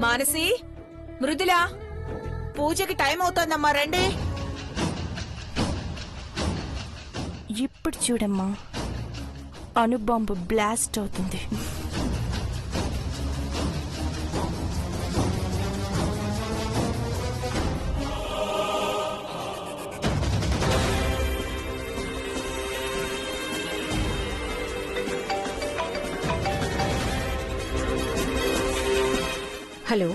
మానసి, మృదుల, పూజకి టైం అవుతోందమ్మా, రండి. ఇప్పుడు చూడమ్మా, అణుబాంబు బ్లాస్ట్ అవుతుంది. హలో,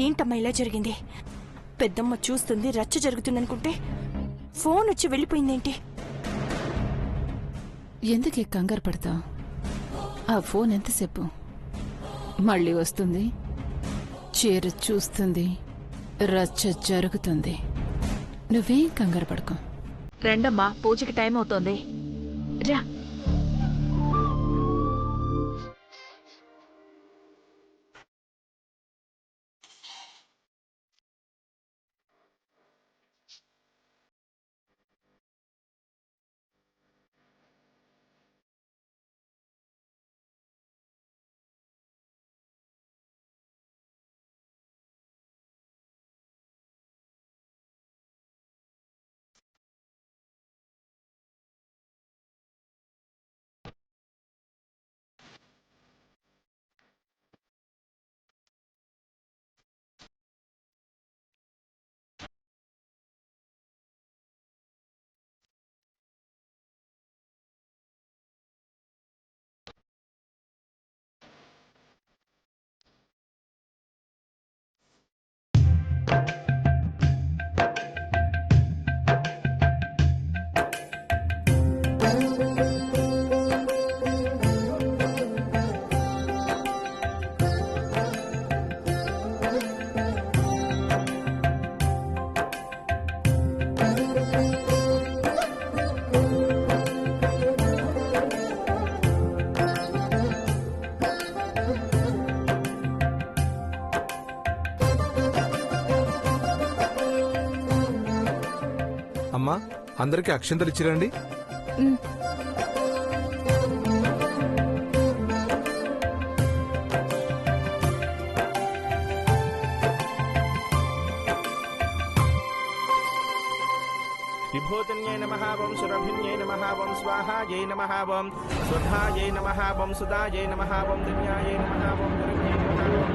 ఏంటమ్మా ఇలా జరిగింది? పెద్దమ్మ చూస్తుంది, రచ్చ జరుగుతుందనుకుంటే ఫోన్ వచ్చి వెళ్ళిపోయిందేంటి? ఎందుకే కంగారు పడతావు? ఆ ఫోన్ ఎంతసేపు? మళ్ళీ వస్తుంది, చీర చూస్తుంది, రచ్చ జరుగుతుంది. నువ్వేం కంగారు పడకు. రండమ్మా, పూజకి టైం అవుతోంది. రా. అమ్మా, అందరికి అక్షంతలు ఇచ్చిరండి. విభూతిన్యై నమః ఓం సురభిన్యై నమః ఓం స్వాహాయై నమః ఓం స్వధాయై నమః ఓం సుధాయై నమః ఓం దివ్యాయై నమః ఓం దుర్గ్యై నమః ఓం.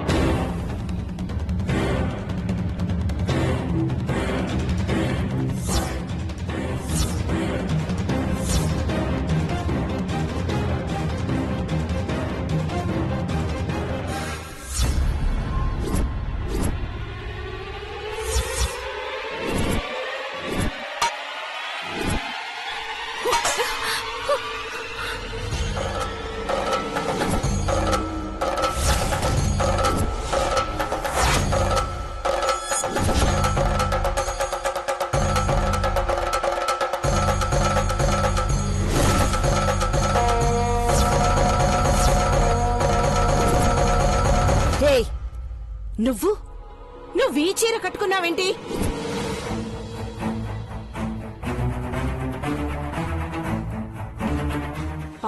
నువ్వు ఈ చీర కట్టుకున్నావేంటి?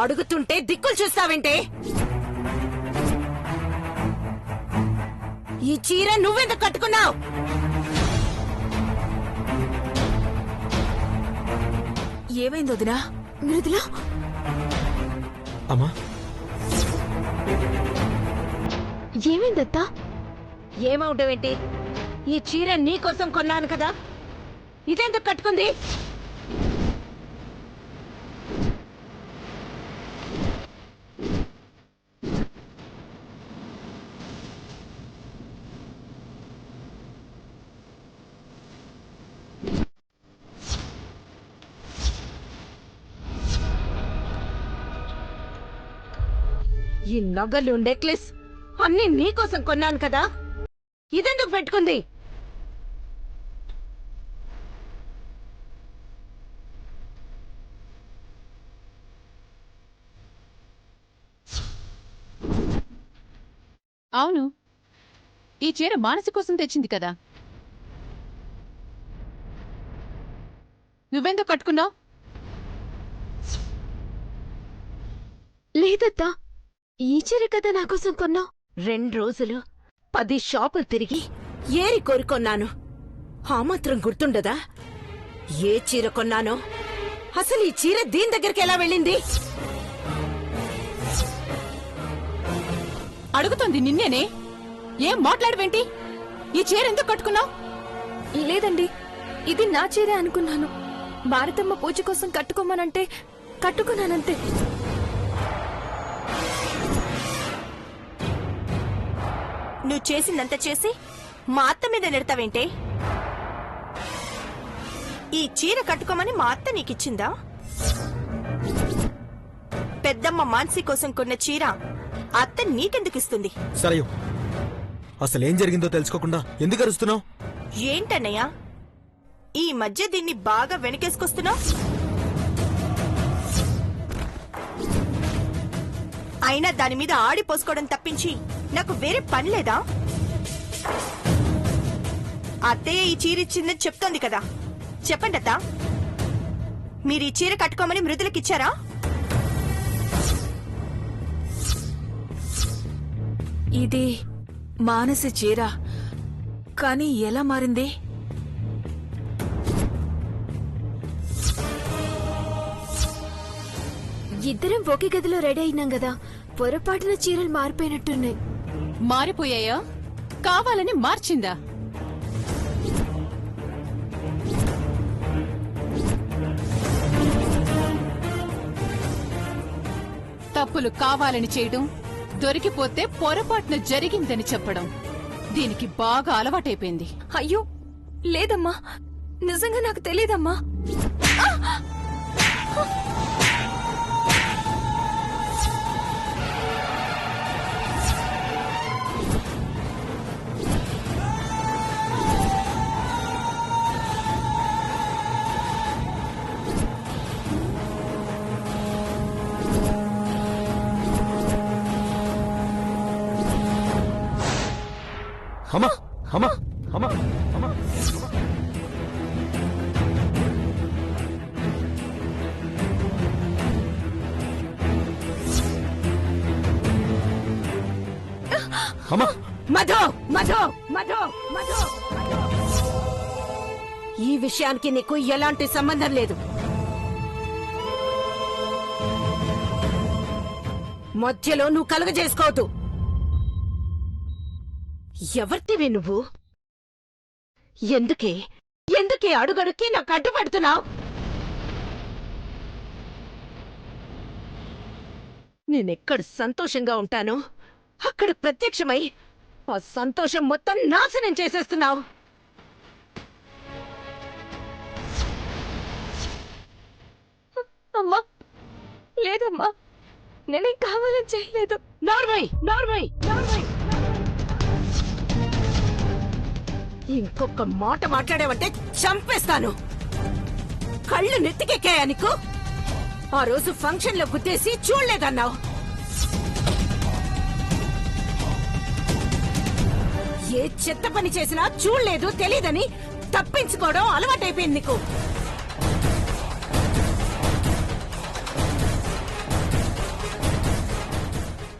అడుగుతుంటే దిక్కులు చూస్తావేంటి? ఈ చీర నువ్వెందుకు కట్టుకున్నావు? ఏమైంది వదినా? మృదుల, అమ్మా, ఏమైందత్తా? ఏమవుతావేంటి? ఈ చీర నీకోసం కొన్నాను కదా, ఇదెందుకు కట్టుకుంది? ఈ నగలు నెక్లెస్ అన్ని నీకోసం కొన్నాను కదా, ఇదెందుకు పెట్టుకుంది? అవును, ఈ చీర మానసి కోసం తెచ్చింది కదా, నువ్వెందుకు కట్టుకున్నావు? లేదత్తా, ఈ చీర కదా నా కోసం కొన్నావు. 2 రోజులు 10 షాపులు తిరిగి ఏరి కోరుకొన్నాను. ఆ మాత్రం గుర్తుండదా? ఏ చీర కొన్నానో, అసలు ఈ చీర దీని దగ్గరికి ఎలా వెళ్ళింది? అడుగుతుంది నిన్నేనే, ఏం మాట్లాడవేంటి? ఈ చీర ఎందుకు కట్టుకున్నావు? లేదండి, ఇది నా చీరే అనుకున్నాను. భారతమ్మ పూజ కోసం కట్టుకోమనంటే కట్టుకున్నానంతే. నువ్వు చేసిందంత చేసి మా అత్త మీద నెడతావేంటే? ఈ చీర కట్టుకోమని మా అత్త నీకిచ్చిందా? పెద్దమ్మ మాన్సి కోసం కొన్న చీర అత్త నీకెందుకు ఇస్తుంది? సరే, అసలేం జరిగిందో తెలుసుకోకుండా ఎందుకు అరుస్తున్నావు? ఏంటన్నయ్యా, ఈ మధ్య దీన్ని బాగా వెనకేసుకొస్తున్నావు. అయినా దాని మీద ఆడిపోసుకోవడం తప్పించి నాకు వేరే పని లేదా? అత్తయ్య ఈ చీర ఇచ్చిందని చెప్తోంది కదా, చెప్పండి అత్త. మీరు ఈ చీర కట్టుకోమని మృదులకిచ్చారా? ఇది మానసి చీర, కానీ ఎలా మారింది? ఇద్దరం ఒకే గదిలో రెడీ అయినాం కదా, పొరపాటున చీరలు మారిపోయినట్టున్నాయి. మారిపోయాయా? కావాలని మార్చిందా? తప్పులు కావాలని చేయడం, దొరికిపోతే పొరపాటున జరిగిందని చెప్పడం, దీనికి బాగా అలవాటైపోయింది. అయ్యో లేదమ్మా, నిజంగా నాకు తెలియదమ్మా. అమ్మా అమ్మా అమ్మా అమ్మా, అమ్మా, మధు మధు మధు మధు మధు. ఈ విషయానికి నీకు ఎలాంటి సంబంధం లేదు. మధ్యలో నువ్వు కలుగజేసుకోవద్దు. ఎవరితివి నువ్వు? ఎందుకే అడుగడుక్కి నాకు అడ్డుపడుతున్నావు? నేనెక్కడ సంతోషంగా ఉంటానో అక్కడ ప్రత్యక్షమై ఆ సంతోషం మొత్తం నాశనం చేసేస్తున్నావు. అమ్మా లేదమ్మా, నేనేం కావాలని చేయలేదు. నార్మై నార్మై నార్మై. ఇంకొక మాట మాట్లాడావంటే చంపేస్తాను. కళ్ళు నెత్తికెక్కాయా నీకు? ఆ రోజు ఫంక్షన్ లో గుద్దేసి చూడలేదన్నావు. ఏ చెత్త పని చేసినా చూడలేదు తెలీదని తప్పించుకోవడం అలవాటైపోయింది నీకు.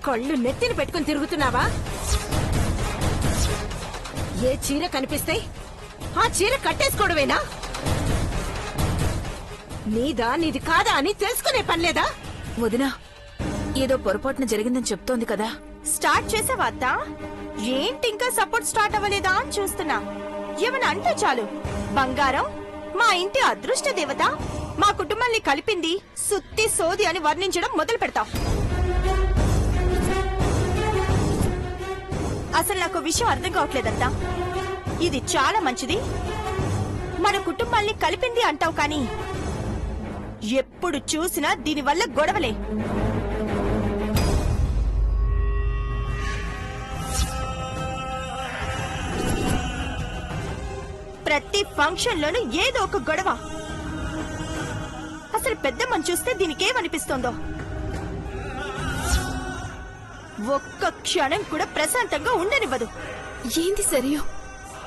కళ్ళు నెత్తిని పెట్టుకుని తిరుగుతున్నావా? ఏ చీర కనిపిస్తే ఆ చీర కట్టేసుకోవడమేనా? నీదా నీది కాదా అని తెలుసుకునే పనిలేదా? వదినా, ఏదో పొరపాటున జరిగిందని చెప్తోంది కదా. స్టార్ట్ చేసావా అత్త? ఏంటి ఇంకా సపోర్ట్ స్టార్ట్ అవ్వలేదా అని చూస్తున్నా. ఏమన్నా అంటే చాలు బంగారం మా ఇంటి అదృష్ట దేవత, మా కుటుంబాన్ని కలిపింది, సుత్తి సోది అని వర్ణించడం మొదలు పెడతావు. అసలు నాకు విషయం అర్థం కావట్లేదత్తా. ఇది చాలా మంచిది, మన కుటుంబాల్ని కలిపింది అంటావు కానీ ఎప్పుడు చూసినా దీనివల్ల గొడవలే. ప్రతి ఫంక్షన్ లోనూ ఏదో ఒక గొడవ. అసలు పెద్దమ్మని చూస్తే దీనికేమనిపిస్తోందో. ఒక్క క్షణం కూడా ప్రశాంతంగా ఉండనివ్వదు. ఏంది సరియో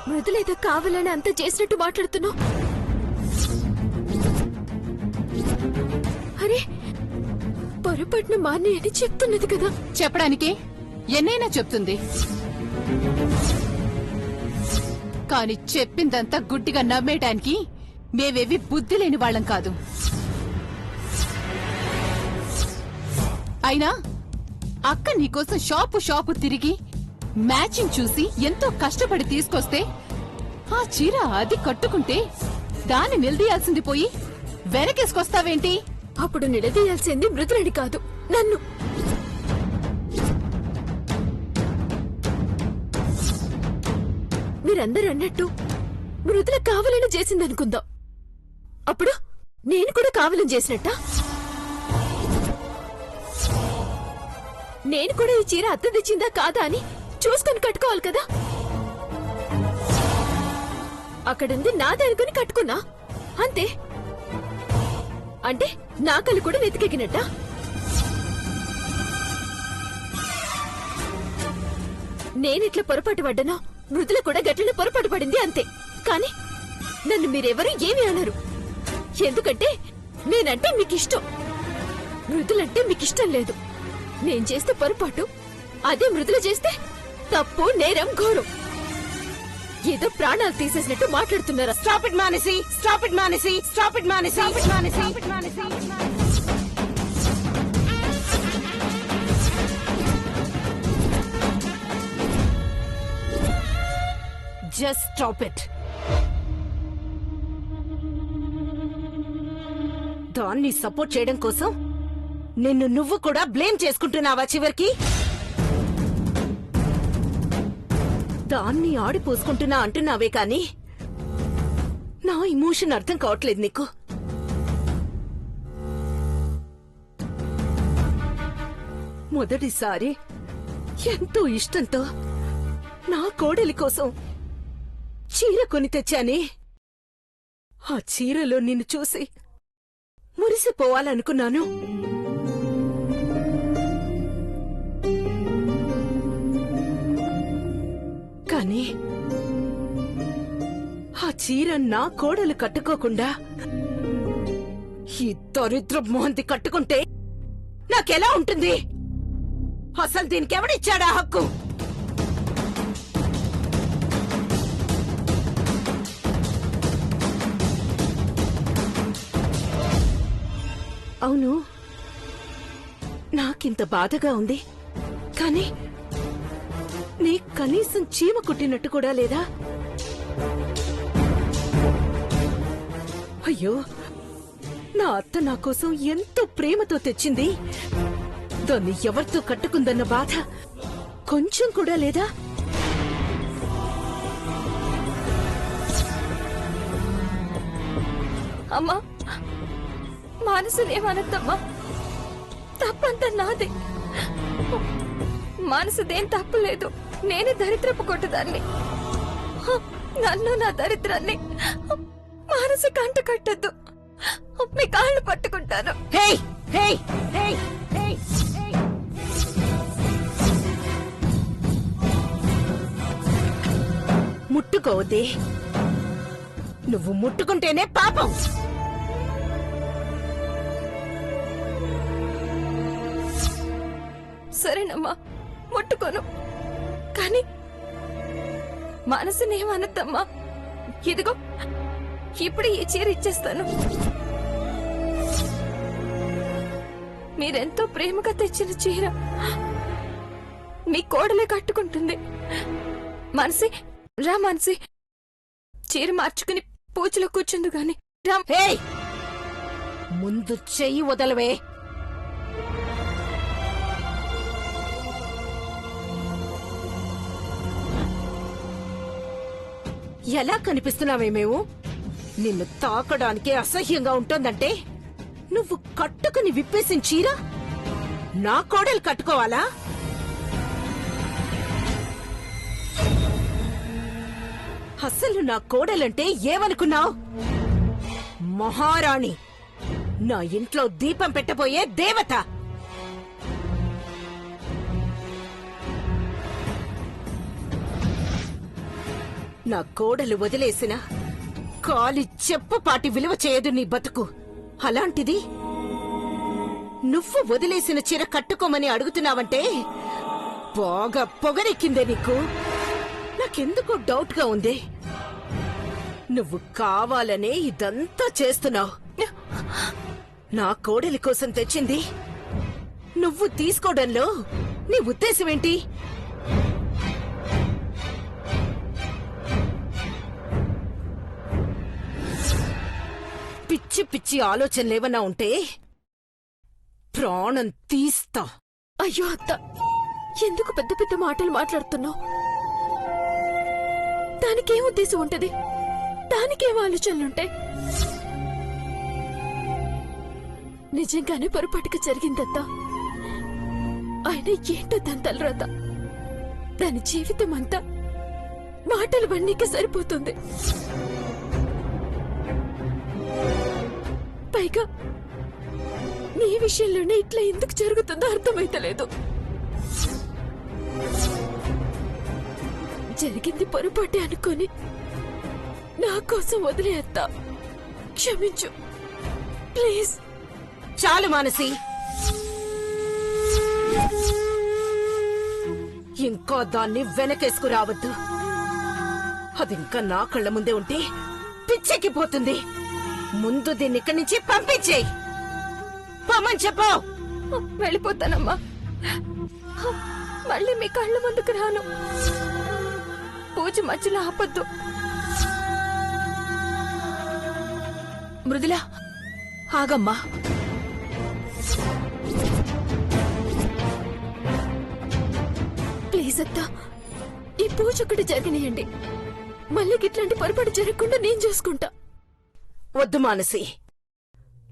మృదులేదో కావాలని అంత చేసినట్టు మాట్లాడుతున్నావు? అరే పొరపాటున మాని అని చెప్తున్నది కదా. చెప్పడానికి ఎన్నైనా చెప్తుంది, కాని చెప్పిందంతా గుడ్డిగా నమ్మేయడానికి మేవేవి బుద్ధి లేని వాళ్ళం కాదు. అయినా అక్క నీకోసం షాపు తిరిగి మ్యాచింగ్ చూసి ఎంతో కష్టపడి తీసుకొస్తే ఆ చీర అది కట్టుకుంటే దాన్ని నిలదీయాల్సింది పోయి వెనకేసుకొస్తావేంటి? అప్పుడు నిలదీయాల్సింది మృదులని కాదు, నన్ను. మీరందరూ అన్నట్టు మృదుల కావాలని చేసిందనుకుందాం. అప్పుడు నేను కూడా కావాలని చేసినట్టా? నేను కూడా ఈ చీర అత్త తెచ్చిందా కాదా అని చూసుకొని కట్టుకోవాలి కదా. అక్కడుంది నాదనుకుని కట్టుకున్నా అంతే. అంటే నా కళ్ళు కూడా వెతికెక్కినట్టా? నేనెట్లా పొరపాటు పడ్డానో మృదుల కూడా గట్లనే పొరపాటు పడింది అంతే. కాని నన్ను మీరెవరూ ఏమీ అనరు. ఎందుకంటే నేనంటే మీకిష్టం, మృదులంటే మీకిష్టం లేదు. నేను చేస్తే పొరపాటు, అదే మృదుల చేస్తే తప్పు, నేరం, ఘోరం. ఏదో ప్రాణాలు తీసేసినట్టు మాట్లాడుతున్నారా? Stop it Manasi, stop it Manasi, stop it Manasi, stop it Manasi. Just stop it. దాన్ని సపోర్ట్ చేయడం కోసం నిన్ను నువ్వు కూడా బ్లేమ్ చేసుకుంటున్నావా చివరికి? దాన్ని ఆడిపోసుకుంటున్నా అంటున్నావే కాని నా ఇమోషన్ అర్థం కావట్లేదు నీకు. మొదటిసారి ఎంతో ఇష్టంతో నా కోడలి కోసం చీర కొని తెచ్చానే, ఆ చీరలో నిన్ను చూసి మురిసిపోవాలనుకున్నాను. కానీ ఆ చీర నా కోడలు కట్టుకోకుండా ఈ దరిద్ర మోహంతి కట్టుకుంటే నాకెలా ఉంటుంది? అసలు దీనికెవడిచ్చాడా హక్కు? అవును, నాకింత బాధగా ఉంది, కానీ నీ కనీసం చీమ కుట్టినట్టు కూడా లేదా? అయ్యో, నా అత్త నా కోసం ఎంతో ప్రేమతో తెచ్చింది, దాన్ని ఎవరితో కట్టుకుందన్న బాధ కొంచెం కూడా లేదా? అమ్మా మనసునేమనద్దమ్మా, తప్పంతా నాదే. మనసుదేం తప్పులేదు, నేనే దరిద్రపు కొట్టదాన్ని. నన్ను నా దరిద్రాన్ని మనసు కంట కట్టద్దు. మీ కాళ్ళు పట్టుకుంటాను. ముట్టుకోవద్దే, నువ్వు ముట్టుకుంటేనే పాపం. సరేనమ్మా, ముట్టుకోను. కానీ మనసునేమనద్దమ్మా. ఇదిగో ఇప్పుడు ఈ చీర ఇచ్చేస్తాను. మీరెంతో ప్రేమగా తెచ్చిన చీర మీ కోడలే కట్టుకుంటుంది. మనసి రా, మనసి చీర మార్చుకుని పూజలో కూర్చుంది గాని రా. ముందు చెయ్యి వదలవే. ఎలా కనిపిస్తున్నావే మేము? నిన్ను తాకడానికే అసహ్యంగా ఉంటోందంటే నువ్వు కట్టుకుని విప్పేసిన చీర నా కోడలు కట్టుకోవాలా? అసలు నా కోడలంటే ఏమనుకున్నావు? మహారాణి, నా ఇంట్లో దీపం పెట్టబోయే దేవత. నా కోడలు వదిలేసిన కాలి చెప్పుపాటి విలువ చేయదు నీ బతుకు. అలాంటిది నువ్వు వదిలేసిన చీర కట్టుకోమని అడుగుతున్నావంటే బాగా పొగరెక్కిందే నీకు. నాకెందుకో డౌట్ గా ఉంది. నువ్వు కావాలనే ఇదంతా చేస్తున్నావు. నా కోడలి కోసం తెచ్చింది నువ్వు తీసుకోవడంలో నీ ఉద్దేశం ఏంటి? పిచ్చి పిచ్చి ఆలోచనలేవన్నా ఉంటే ప్రాణం తీస్తా. అయ్యో అత్త, ఎందుకు పెద్ద పెద్ద మాటలు మాట్లాడుతున్నావు? దానికేం ఉద్దేశం ఉంటది? దానికేం ఆలోచనలుంటాయి? నిజంగానే పొరపాటుగా జరిగిందత్తా. ఆయన ఏంటో దాని తలరాత. దాని జీవితం అంతా మాటలు వన్నీకే సరిపోతుంది. పైగా నీ విషయంలోనే ఇట్లా ఎందుకు జరుగుతుందో అర్థమైతలేదు. జరిగింది పొరపాటే అనుకొని నా కోసం వదిలేస్తా. క్షమించు ప్లీజ్. చాలు మానసి, ఇంకా దాన్ని వెనకేసుకురావద్దు. అదింకా నా కళ్ళ ముందే ఉంటే పిచ్చెక్కిపోతుంది. ముందు దీన్ని ఇక్కడి నుంచి పంపించేయి. పొమ్మని చెప్పు. వెళ్ళిపోతానమ్మా. మళ్ళీ మీ కళ్ళ ముందుకు రాను. పూజ మధ్యలో ఆపొద్దు. మృదుల, ఆగమ్మా. ప్లీజ్ అత్తా, ఈ పూజ ఒకటి జరగనియండి. మళ్ళీ ఇట్లాంటి పొరపాటు జరగకుండా నేను చూసుకుంటా. వద్దు మానసి,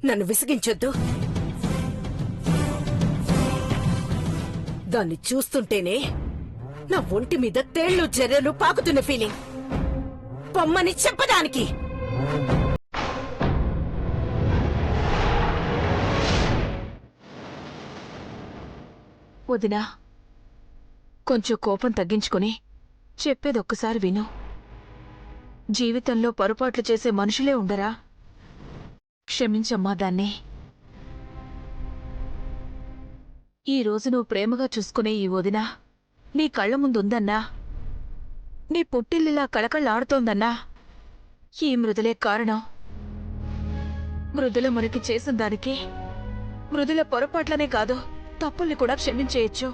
నన్ను విసిగించొద్దు. దాన్ని చూస్తుంటేనే నా ఒంటి మీద తేళ్లు జర్రెలు పాకుతున్న ఫీలింగ్. పొమ్మని చెప్పడానికి. వదినా, కొంచెం కోపం తగ్గించుకుని చెప్పేదొక్కసారి విను. జీవితంలో పొరపాట్లు చేసే మనుషులే ఉండరా? క్షమించమ్మా దాన్ని. ఈ రోజు నువ్వు ప్రేమగా చూసుకునే ఈ వదిన నీ కళ్ల ముందుందన్నా, నీ పుట్టిల్లిలా కళకళ్ళాడుతోందన్నా ఈ మృదులే కారణం. మృదుల మనకి చేసిన దానికి మృదుల పొరపాట్లనే కాదు, తప్పుల్ని కూడా క్షమించేయచ్చు.